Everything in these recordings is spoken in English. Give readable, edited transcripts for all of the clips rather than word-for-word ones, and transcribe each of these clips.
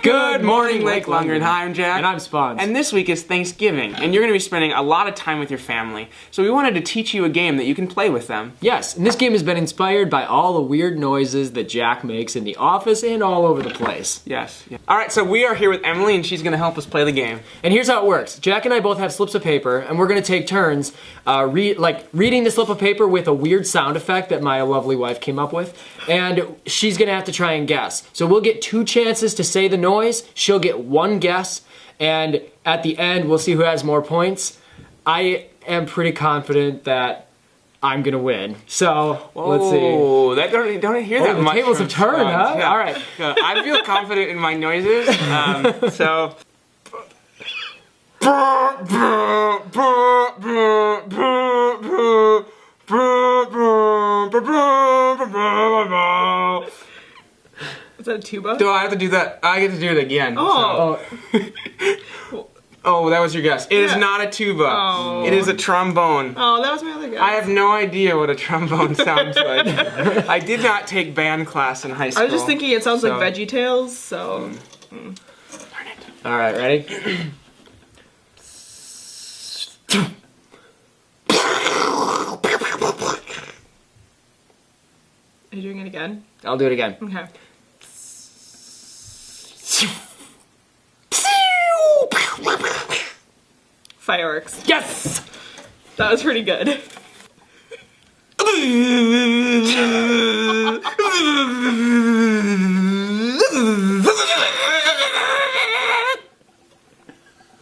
Good morning, Lake Lundgren. Hi, I'm Jack. And I'm Sponz. And this week is Thanksgiving, and you're going to be spending a lot of time with your family. So we wanted to teach you a game that you can play with them. Yes, and this game has been inspired by all the weird noises that Jack makes in the office and all over the place. Yes. Yeah. All right, so we are here with Emily, and she's going to help us play the game. And here's how it works. Jack and I both have slips of paper, and we're going to take turns reading the slip of paper with a weird sound effect that my lovely wife came up with. And she's going to have to try and guess. So we'll get 2 chances to say the noise. She'll get 1 guess. And at the end, we'll see who has more points. I am pretty confident that I'm going to win. So, let's see. Oh, don't hear that much. The tables have turned, huh? Yeah. All right. I feel confident in my noises. So... Is that a tuba? Do I have to do that? I get to do it again. Oh. So. Oh, that was your guess. It is not a tuba. Oh. It is a trombone. Oh, that was my other guess. I have no idea what a trombone sounds like. I did not take band class in high school. I was just thinking it sounds like VeggieTales, so... All right, ready? Are you doing it again? I'll do it again. Okay. Fireworks. Yes! That was pretty good. You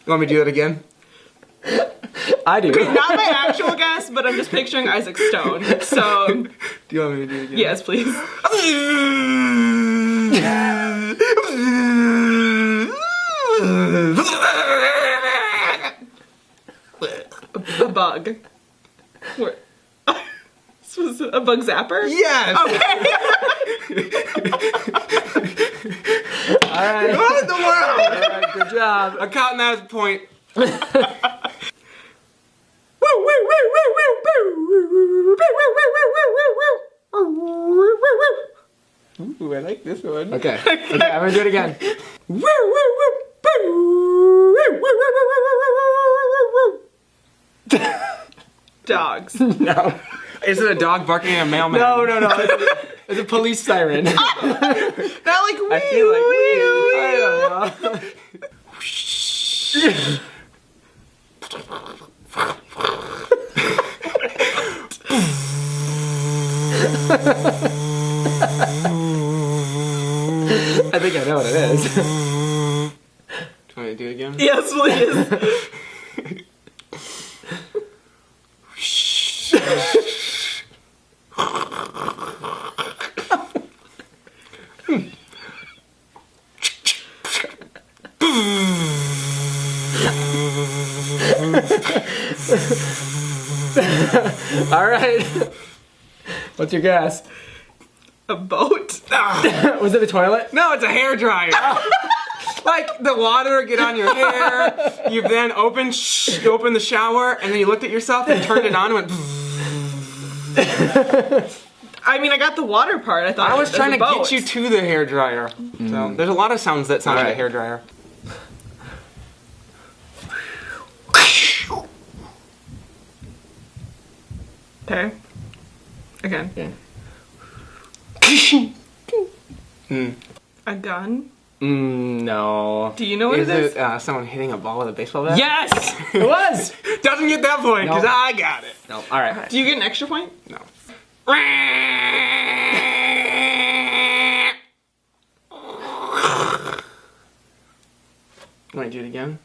want me to do that again? I do. Not my actual guess, but I'm just picturing Isaac Stone. So, Do you want me to do it again? yes, please. A bug. What? This was a bug zapper? Yes! All right. What in the world? All right, good job. I'm counting that as a point. Ooh, I like this one. Okay. Okay, I'm gonna do it again. Dogs. No. Is it a dog barking at a mailman? No. It's a police siren. Not like I feel like I don't know. I think I know what it is. Do you want me to do it again? Yes, please. All right. What's your guess? A boat? Was it a toilet? No, it's a hairdryer. Like the water get on your hair. You then open the shower, and then you looked at yourself and turned it on and went. I mean, I got the water part. I thought I was trying to boat. get you to the hairdryer. So there's a lot of sounds that sound like a hairdryer. Okay. Again. Yeah. A gun? No. Do you know what Is it is? it someone hitting a ball with a baseball bat? Yes! It was! Doesn't get that point, because No. I got it. No. All right. Do you get an extra point? No. You want to do it again?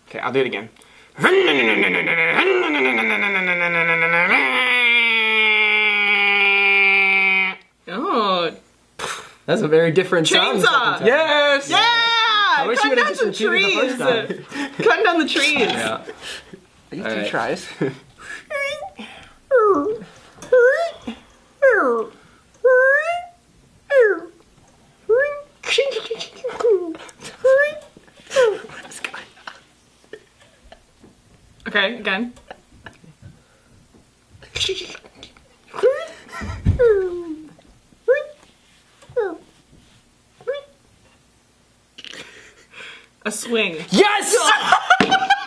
Okay, I'll do it again. Oh. That's a very different sound. Chainsaw! Yes! Yeah! I wish you Cutting would have down just some repeated trees. the first time. Cutting down the trees. Yeah. I get All 2 right. tries. Okay, again. A swing. Yes!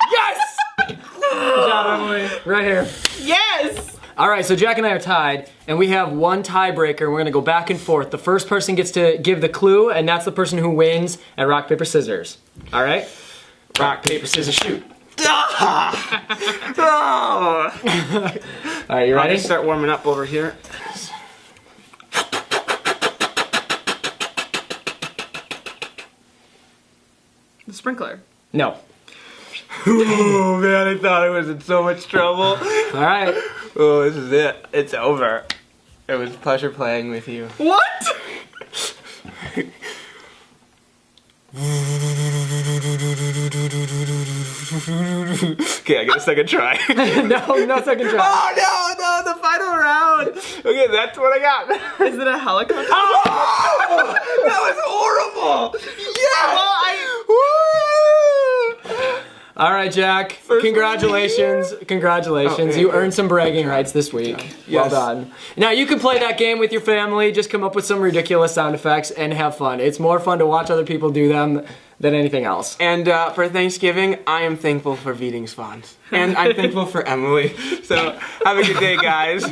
Yes! Good job, Emily. Right here. Yes! All right, so Jack and I are tied, and we have one tiebreaker. We're gonna go back and forth. The first person gets to give the clue, and that's the person who wins at rock, paper, scissors. All right? Rock, paper, scissors, shoot. Oh. All right, you I'll ready? just start warming up over here. The sprinkler. No. Oh man, I thought I was in so much trouble. All right. Oh, this is it. It's over. It was a pleasure playing with you. What? Okay, I get a second try. No second try. Oh no, the final round. Okay, that's what I got. Is it a helicopter? Oh, that was horrible. Yeah. Well, Woo! All right, Jack. Congratulations. Congratulations. Okay, You good. earned some bragging rights this week. Well Yes. done. Now you can play that game with your family. Just come up with some ridiculous sound effects and have fun. It's more fun to watch other people do them than anything else. And for Thanksgiving, I am thankful for Sponz. And I'm thankful for Emily. So have a good day, guys.